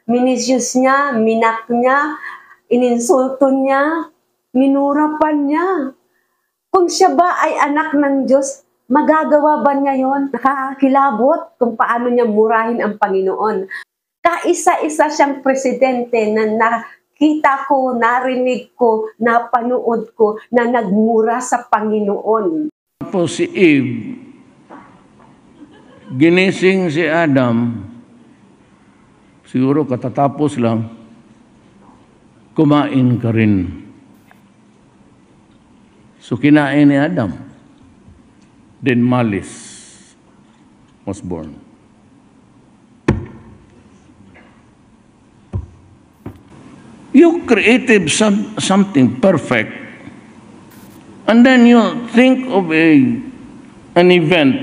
Minisyus niya, minak niya, ininsulto niya, minurapan niya. Kung siya ba ay anak ng Diyos, magagawa ba niya yon? Nakakakilabot kung paano niya murahin ang Panginoon. Kaisa-isa siyang presidente na nakita ko, narinig ko, napanood ko na nagmura sa Panginoon. Tapos si Eve, ginising si Adam, siguro katatapos lang, kumain ka rin. So kinain ni Adam. Then malice was born. You created something perfect, and then you think of an event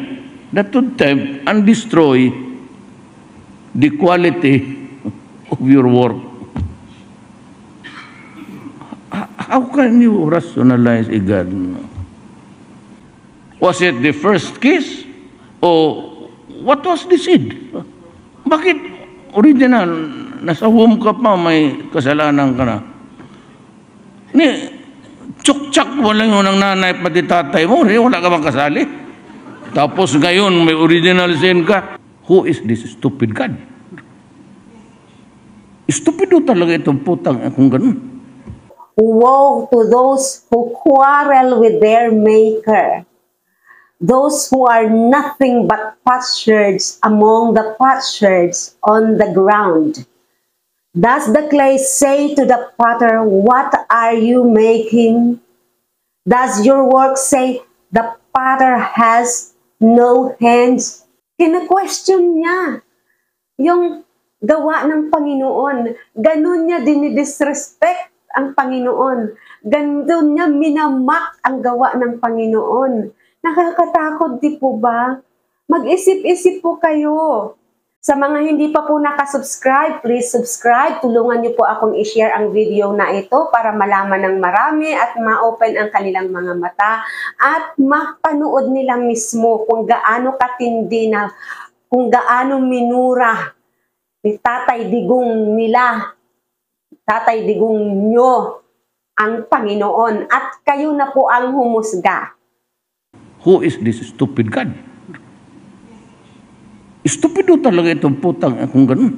that would tempt and destroy the quality of your work. How can you rationalize a God? Was it the first kiss? Or what was the seed? Bakit original? Nasa womb ka pa, may kasalanan ka na. Tsuktsak mo lang yun ng nanay pati tatay mo. Wala ka bang kasali? Tapos ngayon may original sin ka. Who is this stupid God? Stupido talaga itong putang kung ganun. Woe to those who quarrel with their Maker, those who are nothing but potsherds among the potsherds on the ground. Does the clay say to the potter, "What are you making?" Does your work say, "The potter has no hands"? Kina-question niya yung gawa ng Panginoon. Ganun niya dinidisrespect ang Panginoon. Ganun niya minamak ang gawa ng Panginoon. Nakakatakot, di po ba? Mag-isip-isip po kayo. Sa mga hindi pa po nakasubscribe, please subscribe. Tulungan niyo po akong i-share ang video na ito para malaman ng marami at ma-open ang kanilang mga mata at mapanood nila mismo kung gaano katindi na, kung gaano minura ni Tatay Digong nila, Tatay Digong nyo ang Panginoon at kayo na po ang humusga. Who is this stupid God? Stupido talaga itong putang kung ganun.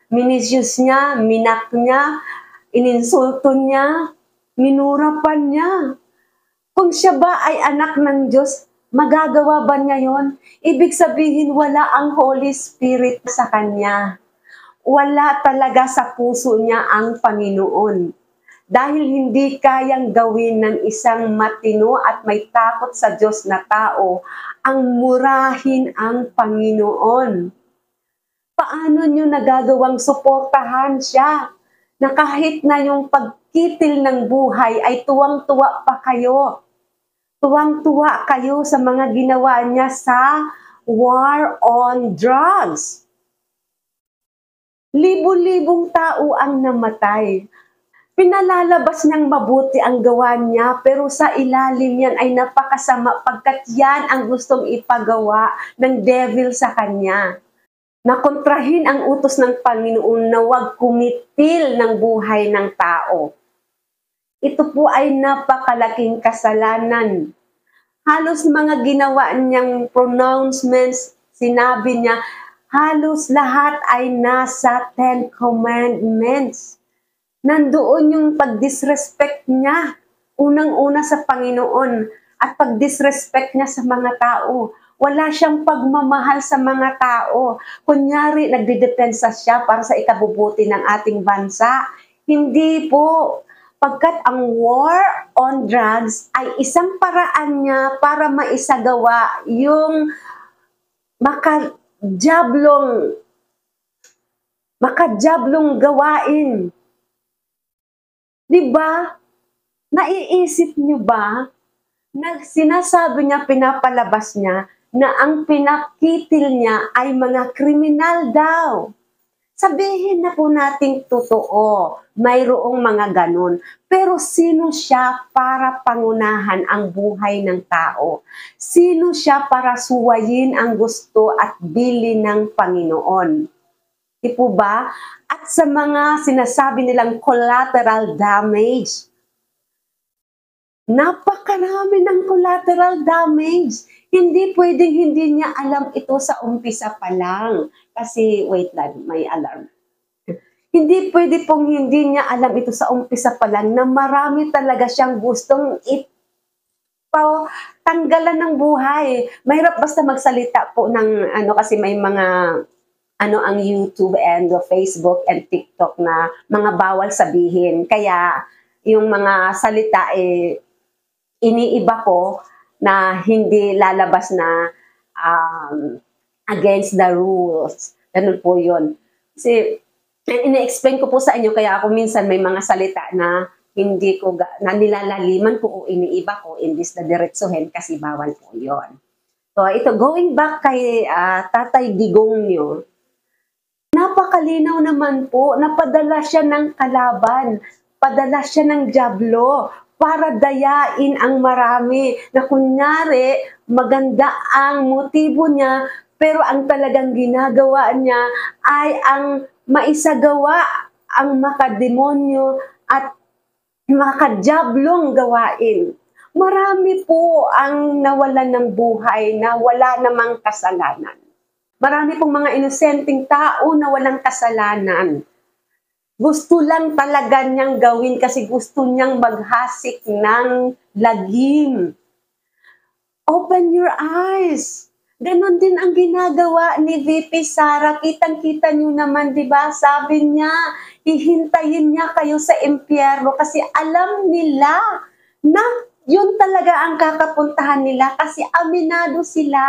Minisyus niya, minak niya, ininsulto niya, minurapan niya. Kung siya ba ay anak ng Diyos, magagawa ba niya yon? Ibig sabihin wala ang Holy Spirit sa kanya. Wala talaga sa puso niya ang Panginoon. Dahil hindi kayang gawin ng isang matino at may takot sa Diyos na tao ang murahin ang Panginoon. Paano nyo nagagawang suportahan siya na kahit na yung pagkitil ng buhay ay tuwang-tuwa pa kayo? Tuwang-tuwa kayo sa mga ginawa niya sa war on drugs. Libo-libong tao ang namatay. Pinalalabas niyang mabuti ang gawa niya, pero sa ilalim yan ay napakasama pagkat yan ang gustong ipagawa ng devil sa kanya. Nakontrahin ang utos ng Panginoon na huwag kumitil ng buhay ng tao. Ito po ay napakalaking kasalanan. Halos mga ginawa niyang pronouncements, sinabi niya, halos lahat ay nasa 10 Commandments. Nandoon yung pag-disrespect niya, unang-una sa Panginoon, at pag-disrespect niya sa mga tao. Wala siyang pagmamahal sa mga tao. Kunyari, nagdidepensa siya para sa ikabubuti ng ating bansa. Hindi po. Pagkat ang war on drugs ay isang paraan niya para maisagawa yung makajablong gawain. Diba? Naiisip niyo ba na sinasabi niya, pinapalabas niya, na ang pinakitil niya ay mga kriminal daw. Sabihin na po nating totoo, mayroong mga ganun. Pero sino siya para pangunahan ang buhay ng tao? Sino siya para suwayin ang gusto at bilin ng Panginoon? Di po ba? At sa mga sinasabi nilang collateral damage, napakarami ng collateral damage. Hindi pwedeng hindi niya alam ito sa umpisa pa lang. Kasi, wait lang, may alarm. Hindi pwede pong hindi niya alam ito sa umpisa pa lang na marami talaga siyang gustong tanggalan ng buhay. Mahirap basta magsalita po ng kasi may mga ang YouTube and Facebook and TikTok na mga bawal sabihin. Kaya yung mga salita iniiba ko na hindi lalabas na against the rules. Ganun po yun. Kasi ina-explain ko po sa inyo, kaya ako minsan may mga salita na hindi ko, na nilalaliman ko o iniiba ko, imbis na diretsuhin kasi bawal po yun. So ito, going back kay Tatay Digong nyo, napakalinaw naman po, napadala siya ng kalaban, padala siya ng dyablo, para dayain ang marami, na kunyari, maganda ang motibo niya, pero ang talagang ginagawa niya ay ang maisagawa ang makademonyo at makadyablong gawain. Marami po ang nawalan ng buhay na wala namang kasalanan. Marami pong mga inosenteng tao na walang kasalanan. Gusto lang talaga niyang gawin kasi gusto niyang maghasik ng lagim. Open your eyes. Ganon din ang ginagawa ni VP Sara. Kitang-kita niyo naman, di ba? Sabi niya, hihintayin niya kayo sa impyerno kasi alam nila na yun talaga ang kakapuntahan nila kasi aminado sila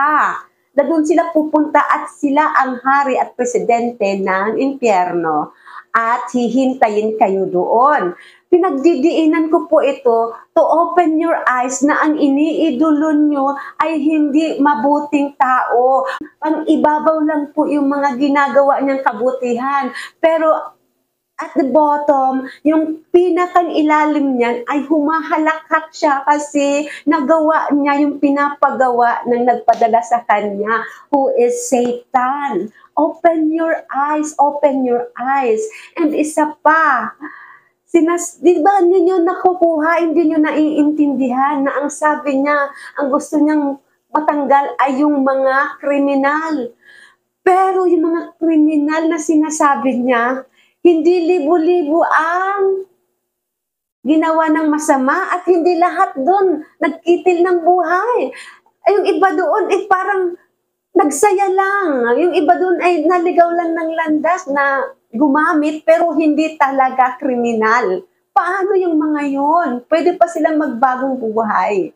na doon sila pupunta at sila ang hari at presidente ng impyerno at hihintayin kayo doon. Pinagdidiinan ko po ito to open your eyes na ang iniidolo nyo ay hindi mabuting tao. Ang ibabaw lang po yung mga ginagawa niyang kabutihan. Pero at the bottom, yung pinakang ilalim niyan ay humahalakhak siya kasi nagawa niya yung pinapagawa ng nagpadala sa kanya, who is Satan. Open your eyes, open your eyes. And isa pa, di ba ninyo nakukuha, hindi nyo naiintindihan na ang sabi niya, ang gusto niyang matanggal ay yung mga kriminal. Pero yung mga kriminal na sinasabi niya, hindi libo-libo ang ginawa ng masama at hindi lahat doon nagkitil ng buhay. Ay, yung iba doon parang nagsaya lang. Yung iba doon ay naligaw lang ng landas na gumamit pero hindi talaga kriminal. Paano yung mga yon? Pwede pa silang magbagong buhay.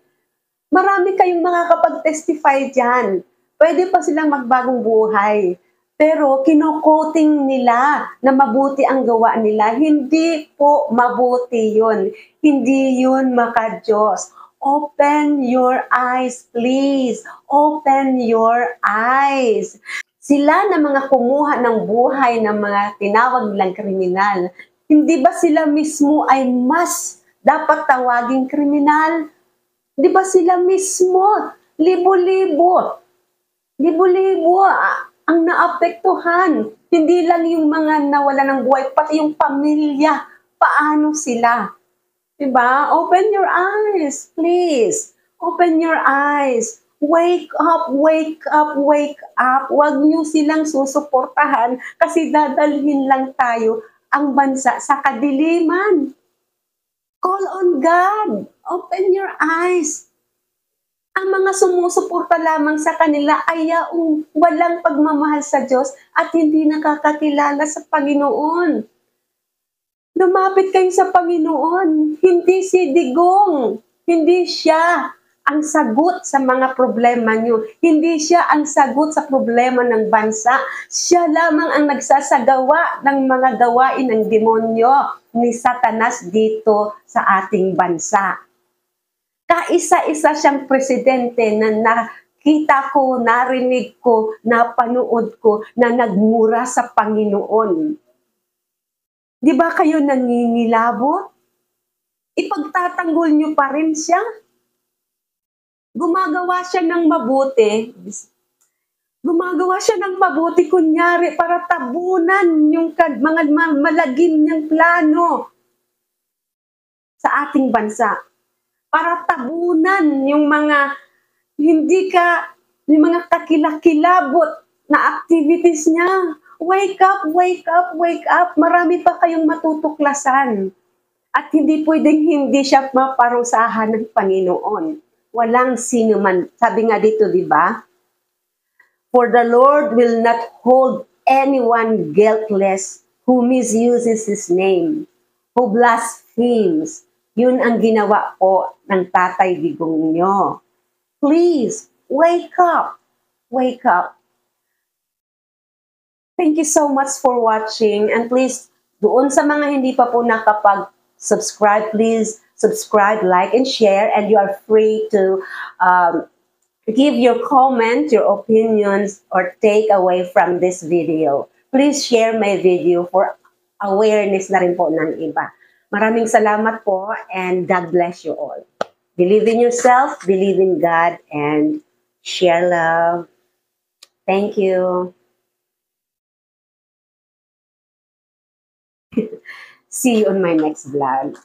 Marami kayong makakapag-testify dyan. Pwede pa silang magbagong buhay. Pero kino-quoting nila na mabuti ang gawa nila. Hindi po mabuti yun. Hindi yun maka-Diyos. Open your eyes, please. Open your eyes. Sila na mga kumuha ng buhay ng mga tinawag nilang kriminal, hindi ba sila mismo ay mas dapat tawaging kriminal? Di ba sila mismo? Libo-libo. Libo-libo ang naapektuhan. Hindi lang yung mga nawala ng buhay, pati yung pamilya. Paano sila? Diba? Open your eyes, please. Open your eyes. Wake up, wake up, wake up. Huwag niyo silang susuportahan kasi dadalhin lang tayo ang bansa sa kadiliman. Call on God. Open your eyes. Ang mga sumusuporta lamang sa kanila ay walang pagmamahal sa Diyos at hindi nakakakilala sa Panginoon. Lumapit kayo sa Panginoon. Hindi si Digong. Hindi siya ang sagot sa mga problema nyo. Hindi siya ang sagot sa problema ng bansa. Siya lamang ang nagsasagawa ng mga gawain ng demonyo ni Satanas dito sa ating bansa. Kaisa-isa siyang presidente na nakita ko, narinig ko, napanood ko na nagmura sa Panginoon. Di ba kayo nangingilabot? Ipagtatanggol niyo pa rin siya. Gumagawa siya ng mabuti. Gumagawa siya ng mabuti kunyari para tabunan yung mga malagim niyang plano sa ating bansa. Para tabunan yung mga yung mga kakilakilabot na activities niya. Wake up, wake up, wake up. Marami pa kayong matutuklasan. At hindi pwedeng hindi siya maparusahan ng Panginoon. Walang sino man. Sabi nga dito, di ba? For the Lord will not hold anyone guiltless who misuses His name, who blasphemes. Yun ang ginawa po ng Tatay Digong nyo. Please, wake up. Wake up. Thank you so much for watching. And please, doon sa mga hindi pa po nakapag-subscribe, please subscribe, like, and share. And you are free to give your comment, your opinions, or take away from this video. Please share my video for awareness na rin po ng iba. Maraming salamat po and God bless you all. Believe in yourself, believe in God, and share love. Thank you. See you on my next vlog.